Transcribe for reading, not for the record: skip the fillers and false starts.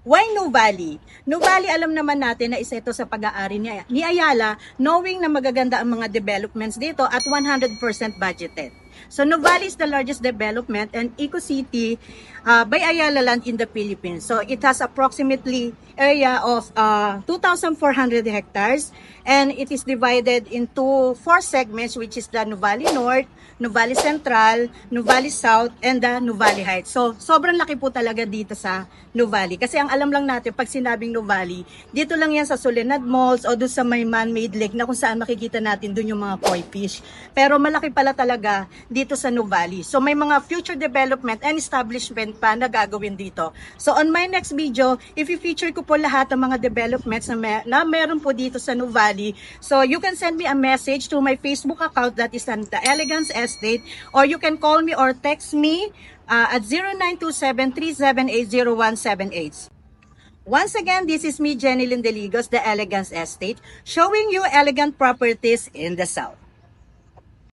Why Nuvali? Nuvali, alam naman natin na isa ito sa pag-aari ni Ayala, knowing na magaganda ang mga developments dito at 100% budgeted. So Nuvali is the largest development and eco-city by Ayala Land in the Philippines. So it has approximately area of 2,400 hectares and it is divided into 4 segments, which is the Nuvali North, Nuvali Central, Nuvali South, and the Nuvali Heights. So sobrang laki po talaga dito sa Nuvali. Kasi ang alam lang natin, pag sinabing Nuvali, dito lang yan sa Soledad Malls o doon sa may man-made lake na kung saan makikita natin doon yung mga koi fish. Pero malaki pala talaga dito sa Nuvali. So may mga future development and establishment pa na gagawin dito. So on my next video, if i-feature ko po lahat ng mga developments na meron po dito sa Nuvali. So you can send me a message to my Facebook account, that is The Elegance Estate, or you can call me or text me at 0927-378-0178. Once again, this is me, Jenny Lindeligos, The Elegance Estate, showing you elegant properties in the South.